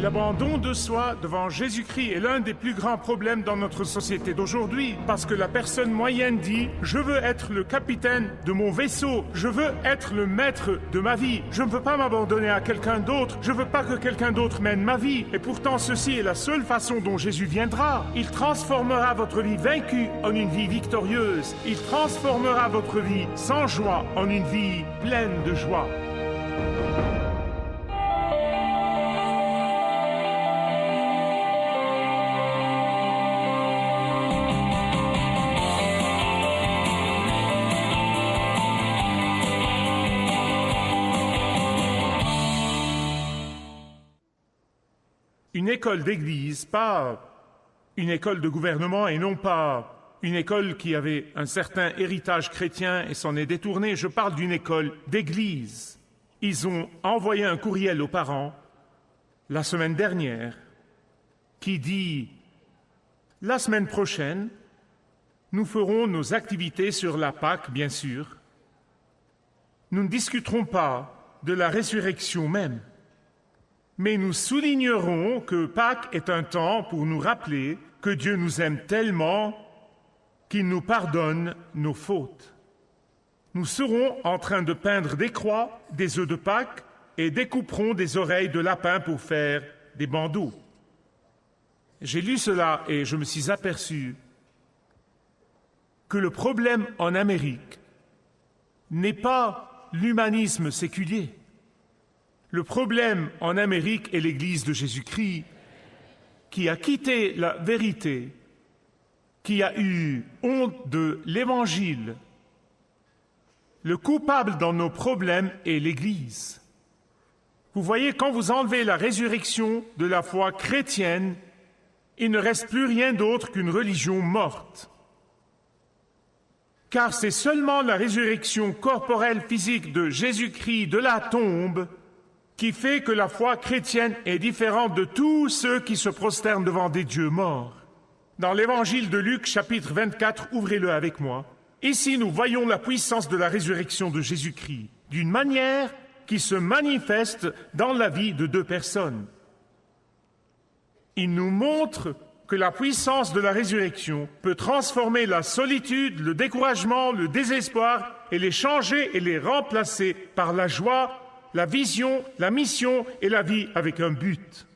L'abandon de soi devant Jésus-Christ est l'un des plus grands problèmes dans notre société d'aujourd'hui, parce que la personne moyenne dit « Je veux être le capitaine de mon vaisseau, je veux être le maître de ma vie, je ne veux pas m'abandonner à quelqu'un d'autre, je ne veux pas que quelqu'un d'autre mène ma vie. » Et pourtant, ceci est la seule façon dont Jésus viendra. Il transformera votre vie vaincue en une vie victorieuse. Il transformera votre vie sans joie en une vie pleine de joie. Une école d'église, pas une école de gouvernement et non pas une école qui avait un certain héritage chrétien et s'en est détournée. Je parle d'une école d'église. Ils ont envoyé un courriel aux parents la semaine dernière qui dit « La semaine prochaine, nous ferons nos activités sur la Pâque, bien sûr. Nous ne discuterons pas de la résurrection même. Mais nous soulignerons que Pâques est un temps pour nous rappeler que Dieu nous aime tellement qu'il nous pardonne nos fautes. Nous serons en train de peindre des croix, des œufs de Pâques et découperons des oreilles de lapin pour faire des bandeaux. » J'ai lu cela et je me suis aperçu que le problème en Amérique n'est pas l'humanisme séculier. Le problème en Amérique est l'Église de Jésus-Christ qui a quitté la vérité, qui a eu honte de l'Évangile. Le coupable dans nos problèmes est l'Église. Vous voyez, quand vous enlevez la résurrection de la foi chrétienne, il ne reste plus rien d'autre qu'une religion morte. Car c'est seulement la résurrection corporelle physique de Jésus-Christ de la tombe qui fait que la foi chrétienne est différente de tous ceux qui se prosternent devant des dieux morts. Dans l'évangile de Luc, chapitre 24, ouvrez-le avec moi. Ici, nous voyons la puissance de la résurrection de Jésus-Christ, d'une manière qui se manifeste dans la vie de deux personnes. Il nous montre que la puissance de la résurrection peut transformer la solitude, le découragement, le désespoir et les changer et les remplacer par la joie, la vision, la mission et la vie avec un but.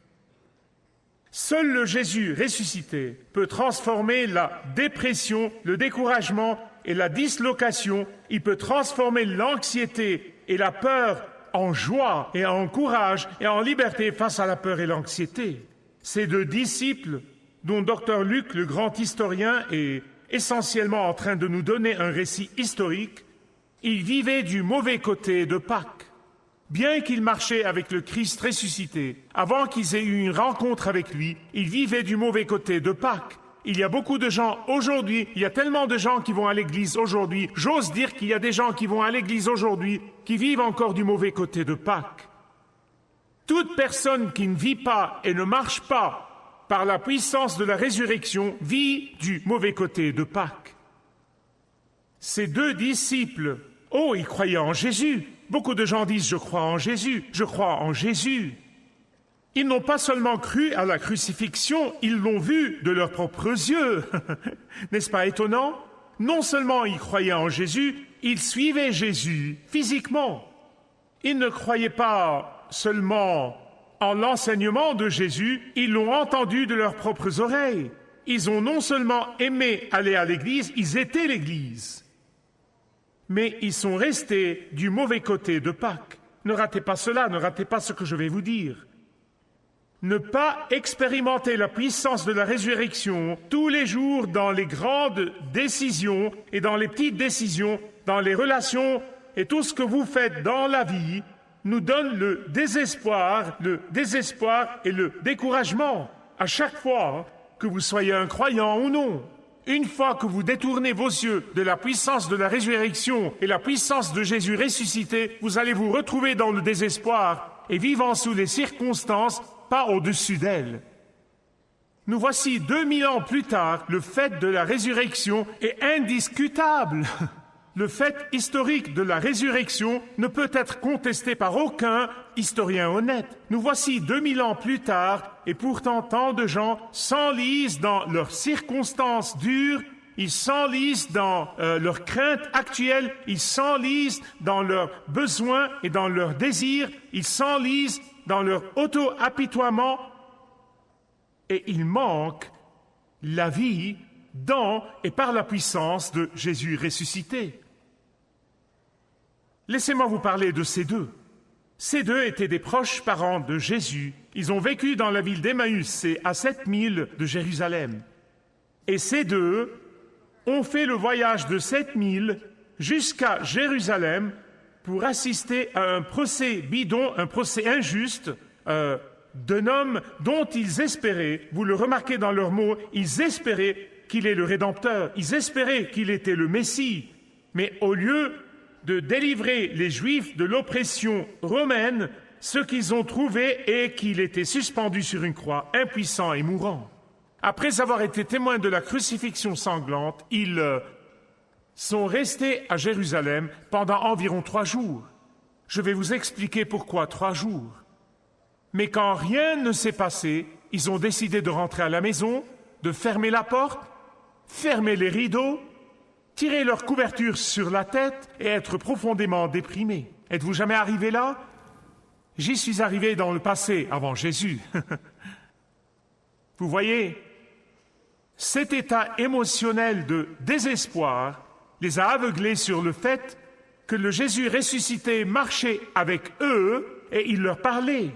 Seul le Jésus ressuscité peut transformer la dépression, le découragement et la dislocation. Il peut transformer l'anxiété et la peur en joie et en courage et en liberté face à la peur et l'anxiété. Ces deux disciples, dont Dr Luc, le grand historien, est essentiellement en train de nous donner un récit historique, ils vivaient du mauvais côté de Pâques. Bien qu'ils marchaient avec le Christ ressuscité, avant qu'ils aient eu une rencontre avec lui, ils vivaient du mauvais côté de Pâques. Il y a beaucoup de gens aujourd'hui, il y a tellement de gens qui vont à l'église aujourd'hui, j'ose dire qu'il y a des gens qui vont à l'église aujourd'hui, qui vivent encore du mauvais côté de Pâques. Toute personne qui ne vit pas et ne marche pas par la puissance de la résurrection vit du mauvais côté de Pâques. Ces deux disciples, ils croyaient en Jésus. Beaucoup de gens disent « je crois en Jésus, je crois en Jésus ». Ils n'ont pas seulement cru à la crucifixion, ils l'ont vu de leurs propres yeux. N'est-ce pas étonnant? Non seulement ils croyaient en Jésus, ils suivaient Jésus physiquement. Ils ne croyaient pas seulement en l'enseignement de Jésus, ils l'ont entendu de leurs propres oreilles. Ils ont non seulement aimé aller à l'église, ils étaient l'église. Mais ils sont restés du mauvais côté de Pâques. Ne ratez pas cela, ne ratez pas ce que je vais vous dire. Ne pas expérimenter la puissance de la résurrection tous les jours dans les grandes décisions et dans les petites décisions, dans les relations et tout ce que vous faites dans la vie, nous donne le désespoir et le découragement à chaque fois que vous soyez un croyant ou non. Une fois que vous détournez vos yeux de la puissance de la résurrection et la puissance de Jésus ressuscité, vous allez vous retrouver dans le désespoir et vivant sous les circonstances, pas au-dessus d'elles. Nous voici 2000 ans plus tard, le fait de la résurrection est indiscutable. Le fait historique de la résurrection ne peut être contesté par aucun historien honnête. Nous voici 2000 ans plus tard, et pourtant tant de gens s'enlisent dans leurs circonstances dures, ils s'enlisent dans leurs craintes actuelles, ils s'enlisent dans leurs besoins et dans leurs désirs, ils s'enlisent dans leur auto-apitoiement, et ils manquent la vie dans et par la puissance de Jésus ressuscité. Laissez-moi vous parler de ces deux. Ces deux étaient des proches parents de Jésus. Ils ont vécu dans la ville d'Emmaüs, c'est à 7000 de Jérusalem. Et ces deux ont fait le voyage de 7000 jusqu'à Jérusalem pour assister à un procès bidon, un procès injuste d'un homme dont ils espéraient, vous le remarquez dans leurs mots, ils espéraient qu'il est le Rédempteur, ils espéraient qu'il était le Messie. Mais au lieu de délivrer les Juifs de l'oppression romaine, ce qu'ils ont trouvé est qu'il était suspendu sur une croix, impuissant et mourant. Après avoir été témoins de la crucifixion sanglante, ils sont restés à Jérusalem pendant environ 3 jours. Je vais vous expliquer pourquoi 3 jours. Mais quand rien ne s'est passé, ils ont décidé de rentrer à la maison, de fermer la porte, fermer les rideaux, tirer leur couverture sur la tête et être profondément déprimés. Êtes-vous jamais arrivé là? J'y suis arrivé dans le passé, avant Jésus. Vous voyez, cet état émotionnel de désespoir les a aveuglés sur le fait que le Jésus ressuscité marchait avec eux et il leur parlait.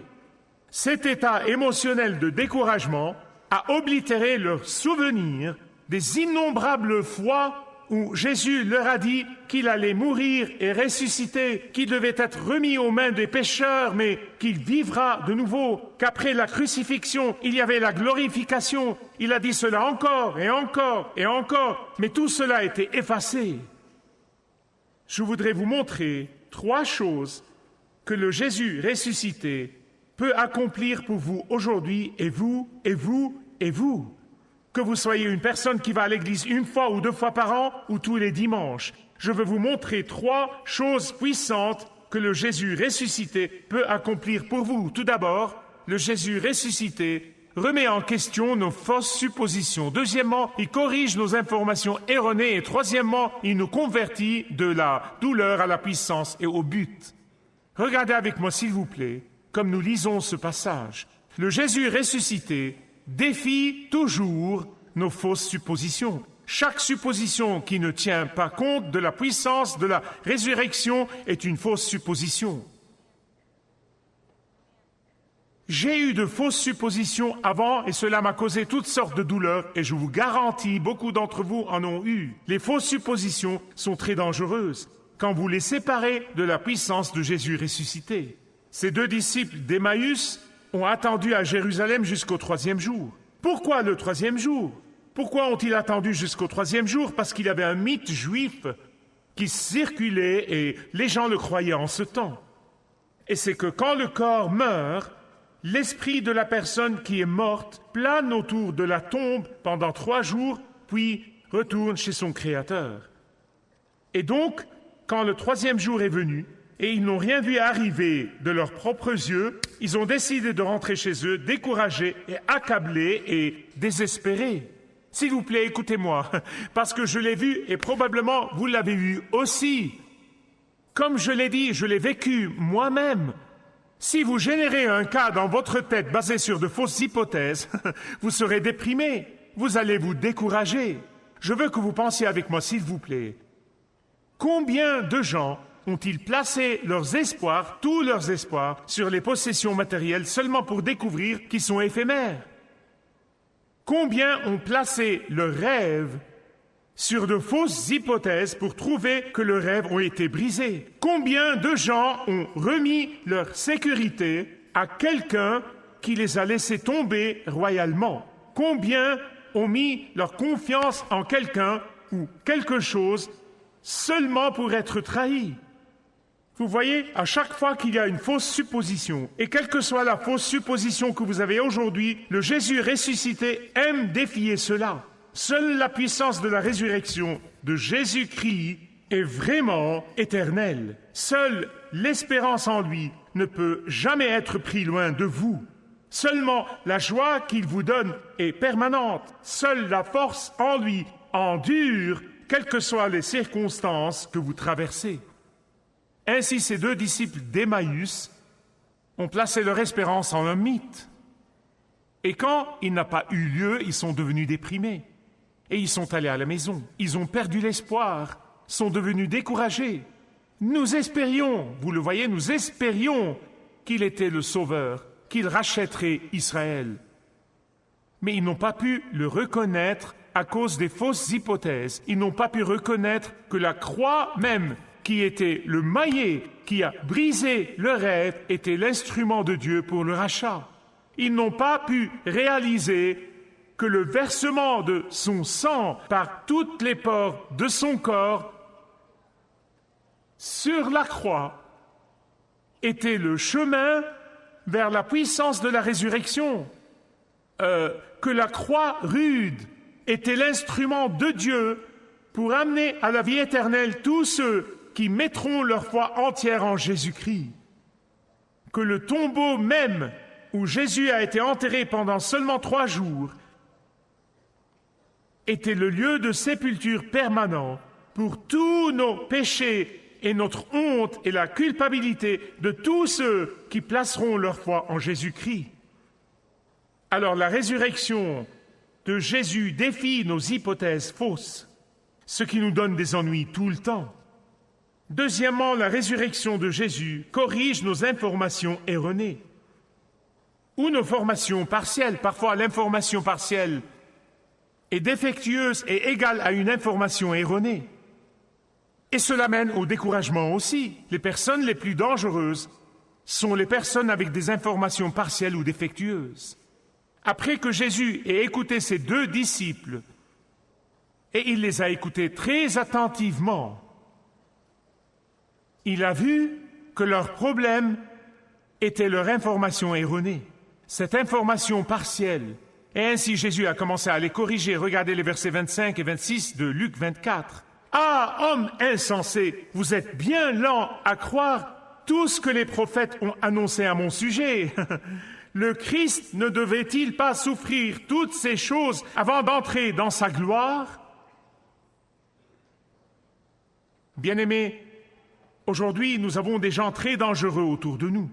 Cet état émotionnel de découragement a oblitéré leurs souvenirs des innombrables fois où Jésus leur a dit qu'il allait mourir et ressusciter, qu'il devait être remis aux mains des pécheurs, mais qu'il vivra de nouveau, qu'après la crucifixion, il y avait la glorification. Il a dit cela encore et encore et encore, mais tout cela a été effacé. Je voudrais vous montrer 3 choses que le Jésus ressuscité peut accomplir pour vous aujourd'hui, et vous, et vous, et vous. Que vous soyez une personne qui va à l'église 1 fois ou 2 fois par an ou tous les dimanches, je veux vous montrer 3 choses puissantes que le Jésus ressuscité peut accomplir pour vous. Tout d'abord, le Jésus ressuscité remet en question nos fausses suppositions. Deuxièmement, il corrige nos informations erronées. Et troisièmement, il nous convertit de la douleur à la puissance et au but. Regardez avec moi, s'il vous plaît, comme nous lisons ce passage. Le Jésus ressuscité défie toujours nos fausses suppositions. Chaque supposition qui ne tient pas compte de la puissance de la résurrection est une fausse supposition. J'ai eu de fausses suppositions avant et cela m'a causé toutes sortes de douleurs et je vous garantis, beaucoup d'entre vous en ont eu. Les fausses suppositions sont très dangereuses quand vous les séparez de la puissance de Jésus ressuscité. Ces 2 disciples d'Emmaüs ont attendu à Jérusalem jusqu'au 3e jour. Pourquoi le 3e jour? Pourquoi ont-ils attendu jusqu'au 3e jour? Parce qu'il y avait un mythe juif qui circulait et les gens le croyaient en ce temps. Et c'est que quand le corps meurt, l'esprit de la personne qui est morte plane autour de la tombe pendant 3 jours, puis retourne chez son Créateur. Et donc, quand le 3e jour est venu, et ils n'ont rien vu arriver de leurs propres yeux, ils ont décidé de rentrer chez eux, découragés et accablés et désespérés. S'il vous plaît, écoutez-moi, parce que je l'ai vu et probablement vous l'avez vu aussi. Comme je l'ai dit, je l'ai vécu moi-même. Si vous générez un cas dans votre tête basé sur de fausses hypothèses, vous serez déprimé, vous allez vous décourager. Je veux que vous pensiez avec moi, s'il vous plaît. Combien de gens ont-ils placé leurs espoirs, tous leurs espoirs, sur les possessions matérielles seulement pour découvrir qu'ils sont éphémères? Combien ont placé leurs rêves sur de fausses hypothèses pour trouver que leurs rêves ont été brisés? Combien de gens ont remis leur sécurité à quelqu'un qui les a laissés tomber royalement? Combien ont mis leur confiance en quelqu'un ou quelque chose seulement pour être trahis? Vous voyez, à chaque fois qu'il y a une fausse supposition, et quelle que soit la fausse supposition que vous avez aujourd'hui, le Jésus ressuscité aime défier cela. Seule la puissance de la résurrection de Jésus-Christ est vraiment éternel. Seule l'espérance en lui ne peut jamais être prise loin de vous. Seulement la joie qu'il vous donne est permanente. Seule la force en lui endure, quelles que soient les circonstances que vous traversez. Ainsi, ces deux disciples d'Emmaüs ont placé leur espérance en un mythe. Et quand il n'a pas eu lieu, ils sont devenus déprimés. Et ils sont allés à la maison. Ils ont perdu l'espoir, sont devenus découragés. Nous espérions, vous le voyez, nous espérions qu'il était le Sauveur, qu'il rachèterait Israël. Mais ils n'ont pas pu le reconnaître à cause des fausses hypothèses. Ils n'ont pas pu reconnaître que la croix même, qui était le maillet qui a brisé le rêve, était l'instrument de Dieu pour le rachat. Ils n'ont pas pu réaliser que le versement de son sang par toutes les pores de son corps sur la croix était le chemin vers la puissance de la résurrection, que la croix rude était l'instrument de Dieu pour amener à la vie éternelle tous ceux qui mettront leur foi entière en Jésus-Christ, que le tombeau même où Jésus a été enterré pendant seulement 3 jours était le lieu de sépulture permanent pour tous nos péchés et notre honte et la culpabilité de tous ceux qui placeront leur foi en Jésus-Christ. Alors la résurrection de Jésus défie nos hypothèses fausses, ce qui nous donne des ennuis tout le temps. Deuxièmement, la résurrection de Jésus corrige nos informations erronées ou nos formations partielles. Parfois, l'information partielle est défectueuse et égale à une information erronée. Et cela mène au découragement aussi. Les personnes les plus dangereuses sont les personnes avec des informations partielles ou défectueuses. Après que Jésus ait écouté ses 2 disciples, et il les a écoutés très attentivement, il a vu que leur problème était leur information erronée, cette information partielle. Et ainsi Jésus a commencé à les corriger. Regardez les versets 25 et 26 de Luc 24. « Ah, homme insensé, vous êtes bien lent à croire tout ce que les prophètes ont annoncé à mon sujet. Le Christ ne devait-il pas souffrir toutes ces choses avant d'entrer dans sa gloire ?» Bien-aimés, aujourd'hui, nous avons des gens très dangereux autour de nous.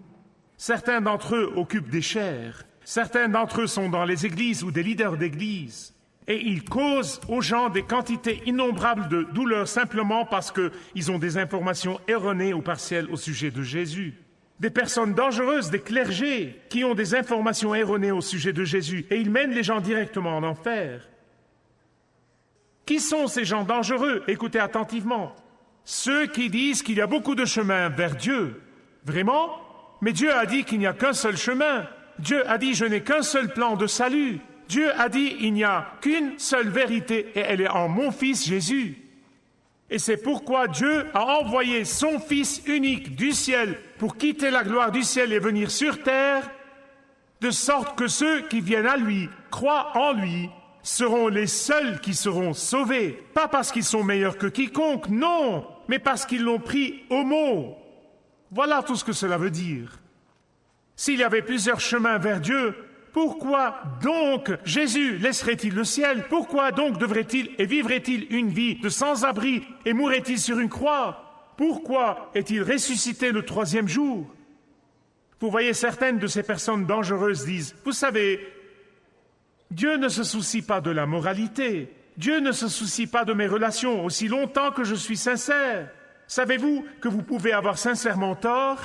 Certains d'entre eux occupent des chaires. Certains d'entre eux sont dans les églises ou des leaders d'église. Et ils causent aux gens des quantités innombrables de douleurs simplement parce qu'ils ont des informations erronées ou partielles au sujet de Jésus. Des personnes dangereuses, des clergés, qui ont des informations erronées au sujet de Jésus. Et ils mènent les gens directement en enfer. Qui sont ces gens dangereux? Écoutez attentivement. Ceux qui disent qu'il y a beaucoup de chemins vers Dieu. Vraiment? Mais Dieu a dit qu'il n'y a qu'un seul chemin. Dieu a dit « Je n'ai qu'un seul plan de salut ». Dieu a dit « Il n'y a qu'une seule vérité et elle est en mon Fils Jésus ». Et c'est pourquoi Dieu a envoyé son Fils unique du ciel pour quitter la gloire du ciel et venir sur terre, de sorte que ceux qui viennent à lui, croient en lui, seront les seuls qui seront sauvés. Pas parce qu'ils sont meilleurs que quiconque, non, mais parce qu'ils l'ont pris au mot. Voilà tout ce que cela veut dire. S'il y avait plusieurs chemins vers Dieu, pourquoi donc Jésus laisserait-il le ciel? Pourquoi donc devrait-il et vivrait-il une vie de sans-abri et mourrait-il sur une croix? Pourquoi est-il ressuscité le 3e jour? Vous voyez, certaines de ces personnes dangereuses disent « Vous savez, Dieu ne se soucie pas de la moralité. Dieu ne se soucie pas de mes relations aussi longtemps que je suis sincère. Savez-vous que vous pouvez avoir sincèrement tort ?»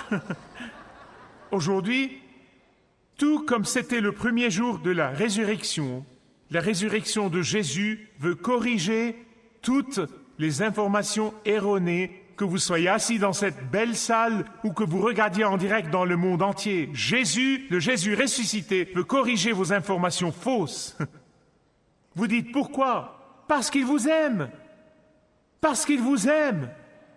Aujourd'hui, tout comme c'était le premier jour de la résurrection de Jésus veut corriger toutes les informations erronées, que vous soyez assis dans cette belle salle ou que vous regardiez en direct dans le monde entier. Jésus, le Jésus ressuscité, veut corriger vos informations fausses. Vous dites pourquoi? Parce qu'il vous aime. Parce qu'il vous aime.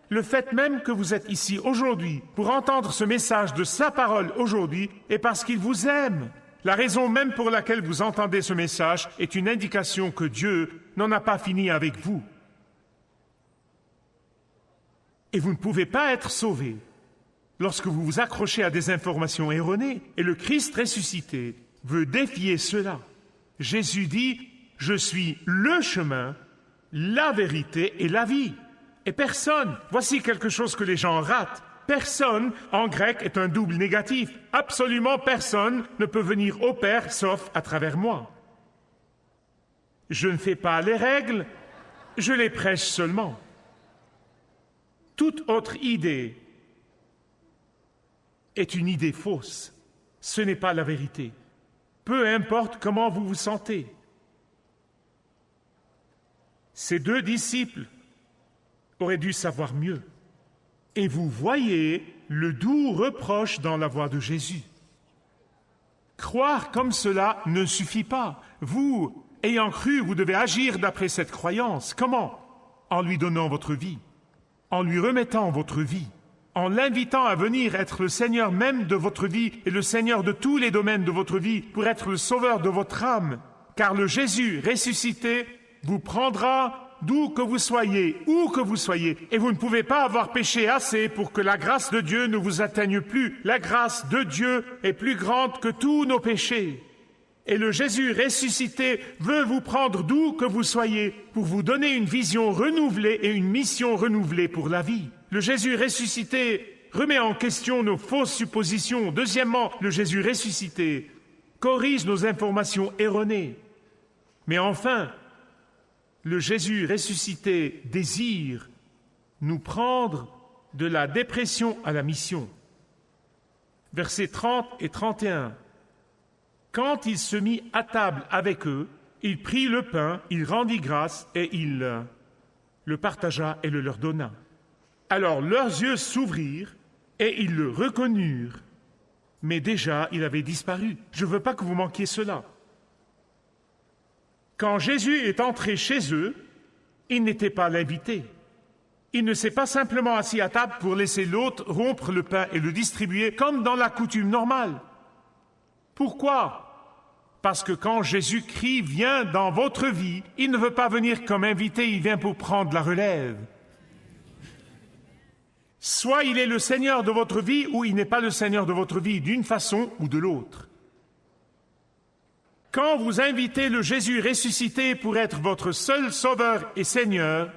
Le fait même que vous êtes ici aujourd'hui pour entendre ce message de sa parole aujourd'hui est parce qu'il vous aime. La raison même pour laquelle vous entendez ce message est une indication que Dieu n'en a pas fini avec vous. Et vous ne pouvez pas être sauvé lorsque vous vous accrochez à des informations erronées. Et le Christ ressuscité veut défier cela. Jésus dit « Je suis le chemin, la vérité et la vie. » Et personne, voici quelque chose que les gens ratent, personne, en grec, est un double négatif. Absolument personne ne peut venir au Père sauf à travers moi. Je ne fais pas les règles, je les prêche seulement. Toute autre idée est une idée fausse. Ce n'est pas la vérité. Peu importe comment vous vous sentez. Ces deux disciples auraient dû savoir mieux. Et vous voyez le doux reproche dans la voix de Jésus. Croire comme cela ne suffit pas. Vous, ayant cru, vous devez agir d'après cette croyance. Comment? En lui donnant votre vie, en lui remettant votre vie, en l'invitant à venir être le Seigneur même de votre vie et le Seigneur de tous les domaines de votre vie pour être le sauveur de votre âme. Car le Jésus ressuscité vous prendra d'où que vous soyez, où que vous soyez, et vous ne pouvez pas avoir péché assez pour que la grâce de Dieu ne vous atteigne plus. La grâce de Dieu est plus grande que tous nos péchés. Et le Jésus ressuscité veut vous prendre d'où que vous soyez pour vous donner une vision renouvelée et une mission renouvelée pour la vie. Le Jésus ressuscité remet en question nos fausses suppositions. Deuxièmement, le Jésus ressuscité corrige nos informations erronées. Mais enfin, le Jésus ressuscité désire nous prendre de la dépression à la mission. Versets 30 et 31. Quand il se mit à table avec eux, il prit le pain, il rendit grâce et il le partagea et le leur donna. Alors leurs yeux s'ouvrirent et ils le reconnurent. Mais déjà, il avait disparu. Je ne veux pas que vous manquiez cela. Quand Jésus est entré chez eux, il n'était pas l'invité. Il ne s'est pas simplement assis à table pour laisser l'hôte rompre le pain et le distribuer comme dans la coutume normale. Pourquoi? Parce que quand Jésus-Christ vient dans votre vie, il ne veut pas venir comme invité, il vient pour prendre la relève. Soit il est le Seigneur de votre vie, ou il n'est pas le Seigneur de votre vie, d'une façon ou de l'autre. Quand vous invitez le Jésus ressuscité pour être votre seul Sauveur et Seigneur,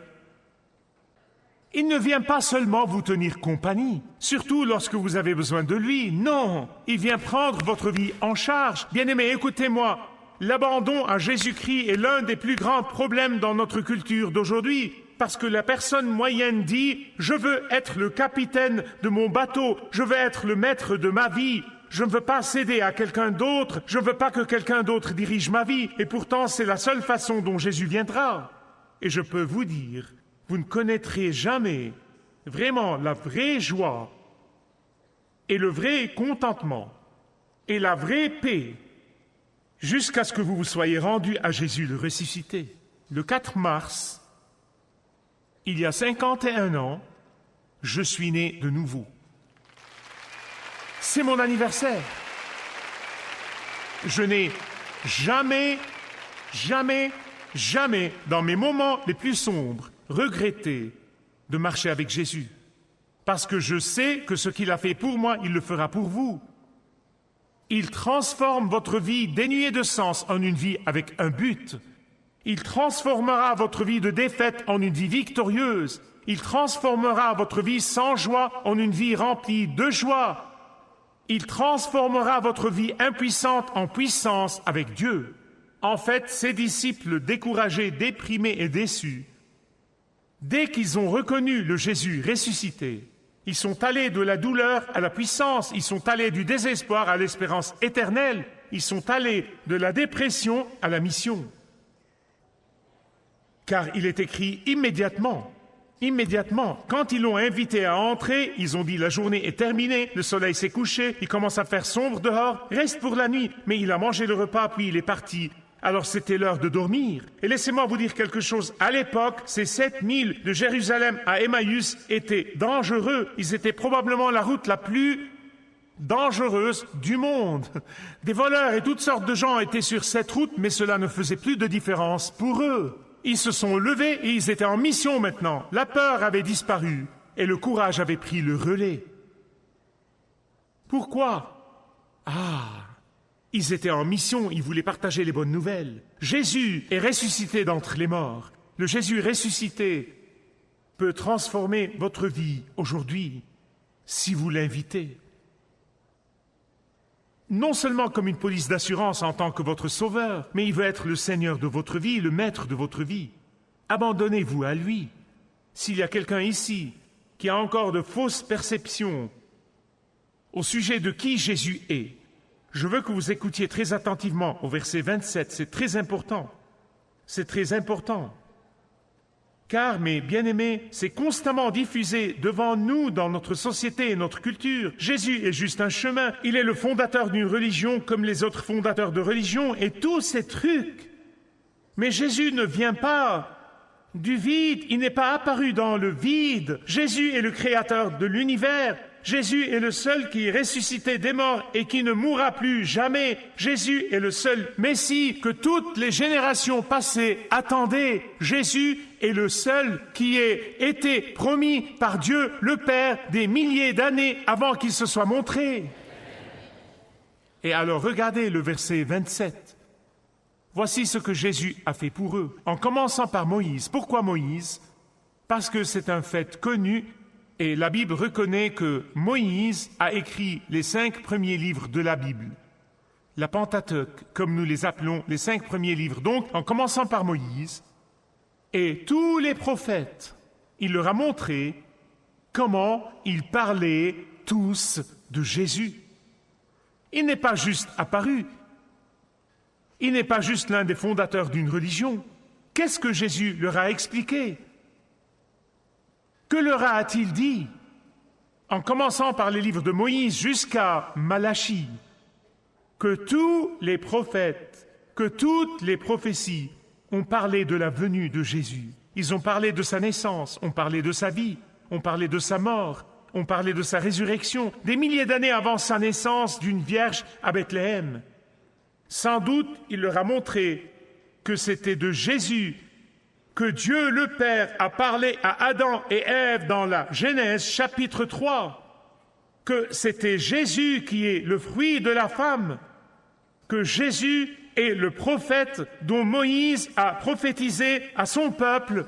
il ne vient pas seulement vous tenir compagnie, surtout lorsque vous avez besoin de lui. Non, il vient prendre votre vie en charge. Bien-aimés, écoutez-moi, l'abandon à Jésus-Christ est l'un des plus grands problèmes dans notre culture d'aujourd'hui, parce que la personne moyenne dit « Je veux être le capitaine de mon bateau, je veux être le maître de ma vie ». Je ne veux pas céder à quelqu'un d'autre, je ne veux pas que quelqu'un d'autre dirige ma vie, et pourtant c'est la seule façon dont Jésus viendra. Et je peux vous dire, vous ne connaîtrez jamais vraiment la vraie joie et le vrai contentement et la vraie paix jusqu'à ce que vous vous soyez rendu à Jésus le ressuscité. Le 4 mars, il y a 51 ans, je suis né de nouveau. C'est mon anniversaire. Je n'ai jamais, dans mes moments les plus sombres, regretté de marcher avec Jésus. Parce que je sais que ce qu'il a fait pour moi, il le fera pour vous. Il transforme votre vie dénuée de sens en une vie avec un but. Il transformera votre vie de défaite en une vie victorieuse. Il transformera votre vie sans joie en une vie remplie de joie. Il transformera votre vie impuissante en puissance avec Dieu. En fait, ses disciples découragés, déprimés et déçus, dès qu'ils ont reconnu le Jésus ressuscité, ils sont allés de la douleur à la puissance, ils sont allés du désespoir à l'espérance éternelle, ils sont allés de la dépression à la mission. Car il est écrit immédiatement, quand ils l'ont invité à entrer, ils ont dit « La journée est terminée, le soleil s'est couché, il commence à faire sombre dehors, reste pour la nuit. » Mais il a mangé le repas, puis il est parti. Alors c'était l'heure de dormir. Et laissez-moi vous dire quelque chose. À l'époque, ces 7000 de Jérusalem à Emmaüs étaient dangereux. Ils étaient probablement la route la plus dangereuse du monde. Des voleurs et toutes sortes de gens étaient sur cette route, mais cela ne faisait plus de différence pour eux. Ils se sont levés et ils étaient en mission maintenant. La peur avait disparu. et le courage avait pris le relais. Pourquoi? Ils étaient en mission, ils voulaient partager les bonnes nouvelles. Jésus est ressuscité d'entre les morts. Le Jésus ressuscité peut transformer votre vie aujourd'hui si vous l'invitez. Non seulement comme une police d'assurance en tant que votre sauveur, mais il veut être le Seigneur de votre vie, le maître de votre vie. Abandonnez-vous à lui. S'il y a quelqu'un ici qui a encore de fausses perceptions au sujet de qui Jésus est, je veux que vous écoutiez très attentivement au verset 27, c'est très important. C'est très important. Car, mes bien-aimés, c'est constamment diffusé devant nous dans notre société et notre culture. Jésus est juste un chemin. Il est le fondateur d'une religion comme les autres fondateurs de religion et tous ces trucs. Mais Jésus ne vient pas du vide. Il n'est pas apparu dans le vide. Jésus est le créateur de l'univers. Jésus est le seul qui est ressuscité des morts et qui ne mourra plus jamais. Jésus est le seul Messie que toutes les générations passées attendaient. Jésus est le seul qui ait été promis par Dieu le Père des milliers d'années avant qu'il se soit montré. Et alors regardez le verset 27. Voici ce que Jésus a fait pour eux, en commençant par Moïse. Pourquoi Moïse? Parce que c'est un fait connu. Et la Bible reconnaît que Moïse a écrit les 5 premiers livres de la Bible. La Pentateuque, comme nous les appelons, les 5 premiers livres. Donc, en commençant par Moïse, et tous les prophètes, il leur a montré comment ils parlaient tous de Jésus. Il n'est pas juste apparu. Il n'est pas juste l'un des fondateurs d'une religion. Qu'est-ce que Jésus leur a expliqué? Que leur a-t-il dit? En commençant par les livres de Moïse jusqu'à Malachie, que tous les prophètes, que toutes les prophéties ont parlé de la venue de Jésus. Ils ont parlé de sa naissance, ont parlé de sa vie, ont parlé de sa mort, ont parlé de sa résurrection, des milliers d'années avant sa naissance d'une vierge à Bethléem. Sans doute, il leur a montré que c'était de Jésus que Dieu le Père a parlé à Adam et Ève dans la Genèse chapitre 3, que c'était Jésus qui est le fruit de la femme, que Jésus est le prophète dont Moïse a prophétisé à son peuple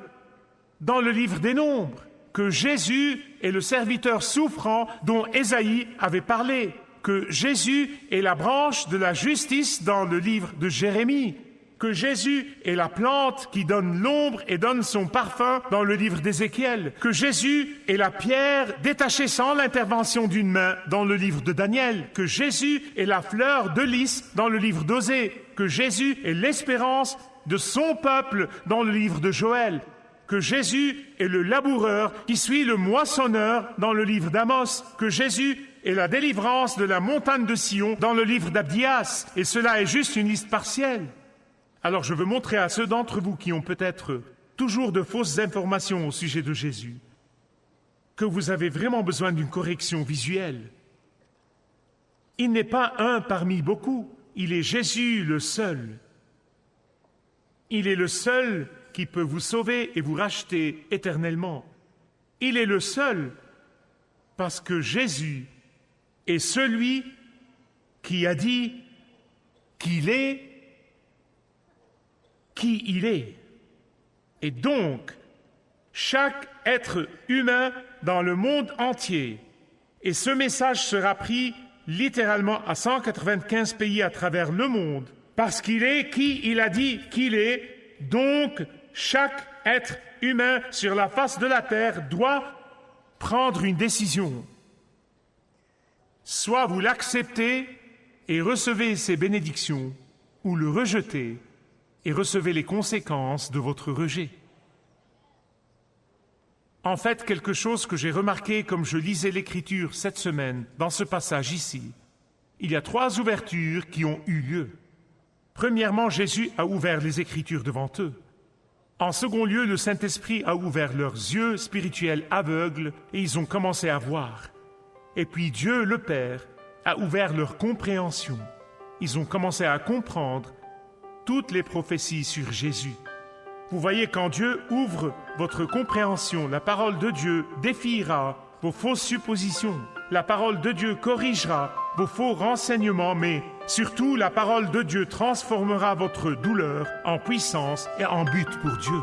dans le livre des Nombres, que Jésus est le serviteur souffrant dont Ésaïe avait parlé, que Jésus est la branche de la justice dans le livre de Jérémie, que Jésus est la plante qui donne l'ombre et donne son parfum dans le livre d'Ézéchiel, que Jésus est la pierre détachée sans l'intervention d'une main dans le livre de Daniel, que Jésus est la fleur de lys dans le livre d'Osée, que Jésus est l'espérance de son peuple dans le livre de Joël, que Jésus est le laboureur qui suit le moissonneur dans le livre d'Amos, que Jésus est la délivrance de la montagne de Sion dans le livre d'Abdias, et cela est juste une liste partielle. Alors je veux montrer à ceux d'entre vous qui ont peut-être toujours de fausses informations au sujet de Jésus que vous avez vraiment besoin d'une correction visuelle. Il n'est pas un parmi beaucoup, il est Jésus le seul. Il est le seul qui peut vous sauver et vous racheter éternellement. Il est le seul parce que Jésus est celui qui a dit qu'il est qui il est. Et donc, chaque être humain dans le monde entier, et ce message sera pris littéralement à 195 pays à travers le monde, parce qu'il est qui il a dit qu'il est, donc chaque être humain sur la face de la terre doit prendre une décision. Soit vous l'acceptez et recevez ses bénédictions, ou le rejetez et recevez les conséquences de votre rejet. En fait, quelque chose que j'ai remarqué comme je lisais l'Écriture cette semaine, dans ce passage ici, il y a 3 ouvertures qui ont eu lieu. Premièrement, Jésus a ouvert les Écritures devant eux. En second lieu, le Saint-Esprit a ouvert leurs yeux spirituels aveugles et ils ont commencé à voir. Et puis Dieu, le Père, a ouvert leur compréhension. Ils ont commencé à comprendre toutes les prophéties sur Jésus. Vous voyez, quand Dieu ouvre votre compréhension, la parole de Dieu défiera vos fausses suppositions. La parole de Dieu corrigera vos faux renseignements, mais surtout la parole de Dieu transformera votre douleur en puissance et en but pour Dieu.